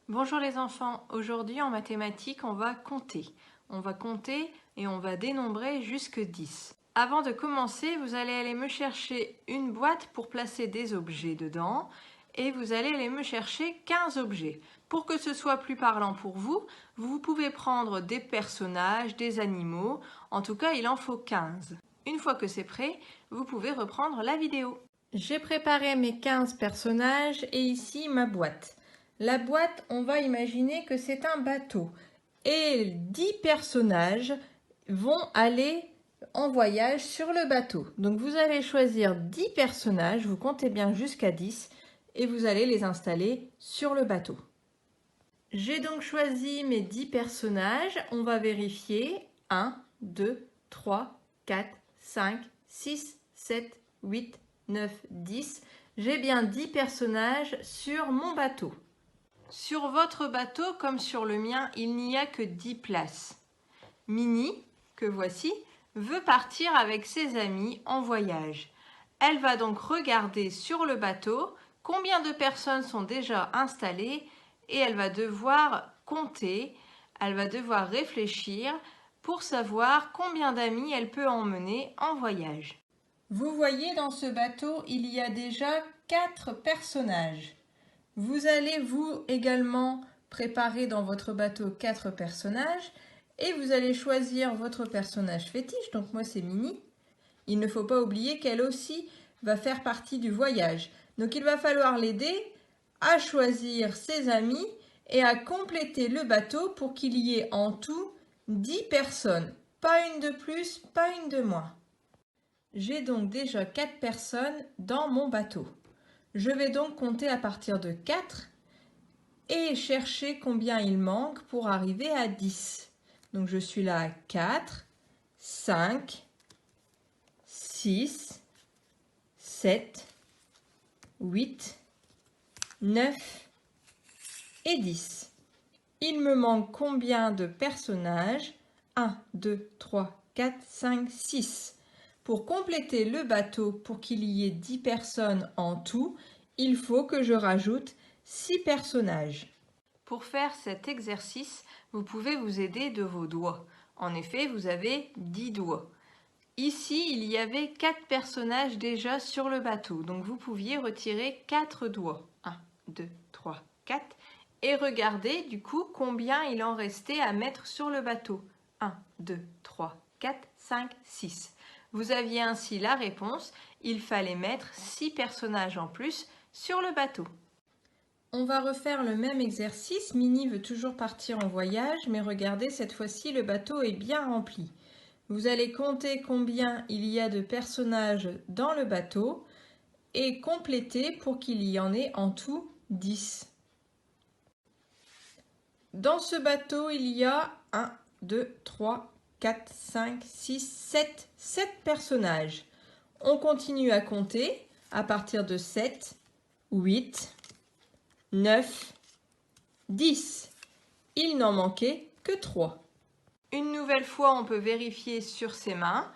Bonjour les enfants, aujourd'hui en mathématiques on va compter. On va compter et on va dénombrer jusque 10. Avant de commencer, vous allez aller me chercher une boîte pour placer des objets dedans et vous allez aller me chercher 15 objets. Pour que ce soit plus parlant pour vous, vous pouvez prendre des personnages, des animaux, en tout cas il en faut 15. Une fois que c'est prêt, vous pouvez reprendre la vidéo. J'ai préparé mes 15 personnages et ici ma boîte. La boîte, on va imaginer que c'est un bateau et 10 personnages vont aller en voyage sur le bateau. Donc vous allez choisir 10 personnages, vous comptez bien jusqu'à 10 et vous allez les installer sur le bateau. J'ai donc choisi mes 10 personnages, on va vérifier 1, 2, 3, 4, 5, 6, 7, 8, 9, 10. J'ai bien 10 personnages sur mon bateau. Sur votre bateau, comme sur le mien, il n'y a que 10 places. Minnie, que voici, veut partir avec ses amis en voyage. Elle va donc regarder sur le bateau combien de personnes sont déjà installées et elle va devoir compter, elle va devoir réfléchir pour savoir combien d'amis elle peut emmener en voyage. Vous voyez, dans ce bateau, il y a déjà 4 personnages. Vous allez vous également préparer dans votre bateau 4 personnages et vous allez choisir votre personnage fétiche, donc moi c'est Minnie. Il ne faut pas oublier qu'elle aussi va faire partie du voyage. Donc il va falloir l'aider à choisir ses amis et à compléter le bateau pour qu'il y ait en tout 10 personnes. Pas une de plus, pas une de moins. J'ai donc déjà 4 personnes dans mon bateau. Je vais donc compter à partir de 4 et chercher combien il manque pour arriver à 10. Donc je suis là à 4, 5, 6, 7, 8, 9 et 10. Il me manque combien de personnages? 1, 2, 3, 4, 5, 6. Pour compléter le bateau, pour qu'il y ait 10 personnes en tout, il faut que je rajoute 6 personnages. Pour faire cet exercice, vous pouvez vous aider de vos doigts. En effet, vous avez 10 doigts. Ici, il y avait 4 personnages déjà sur le bateau, donc vous pouviez retirer 4 doigts. 1, 2, 3, 4. Et regardez du coup combien il en restait à mettre sur le bateau. 1, 2, 3, 4, 5, 6. Vous aviez ainsi la réponse, il fallait mettre 6 personnages en plus sur le bateau. On va refaire le même exercice. Minnie veut toujours partir en voyage, mais regardez, cette fois-ci, le bateau est bien rempli. Vous allez compter combien il y a de personnages dans le bateau et compléter pour qu'il y en ait en tout 10. Dans ce bateau, il y a 1, 2, 3, 4, 5, 6, 7 personnages. On continue à compter à partir de 7, 8, 9, 10. Il n'en manquait que 3. Une nouvelle fois, on peut vérifier sur ses mains.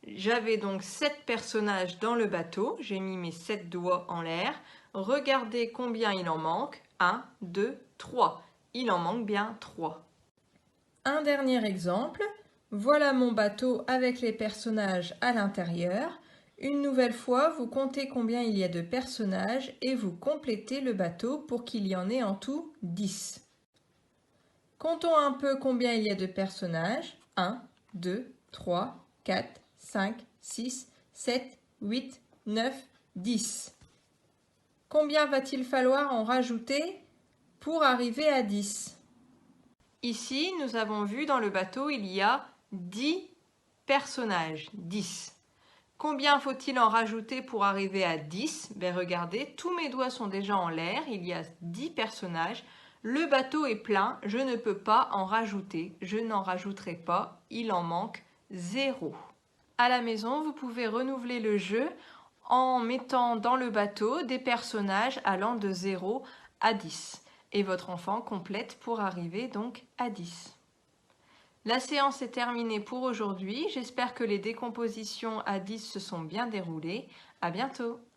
J'avais donc 7 personnages dans le bateau. J'ai mis mes 7 doigts en l'air. Regardez combien il en manque. 1, 2, 3. Il en manque bien 3. Un dernier exemple. Voilà mon bateau avec les personnages à l'intérieur. Une nouvelle fois, vous comptez combien il y a de personnages et vous complétez le bateau pour qu'il y en ait en tout 10. Comptons un peu combien il y a de personnages. 1, 2, 3, 4, 5, 6, 7, 8, 9, 10. Combien va-t-il falloir en rajouter pour arriver à 10? Ici, nous avons vu dans le bateau, il y a 10 personnages. 10. Combien faut-il en rajouter pour arriver à 10? Regardez, tous mes doigts sont déjà en l'air, il y a 10 personnages. Le bateau est plein, je ne peux pas en rajouter, je n'en rajouterai pas, il en manque 0. À la maison, vous pouvez renouveler le jeu en mettant dans le bateau des personnages allant de 0 à 10. Et votre enfant complète pour arriver donc à 10. La séance est terminée pour aujourd'hui. J'espère que les décompositions à 10 se sont bien déroulées. À bientôt!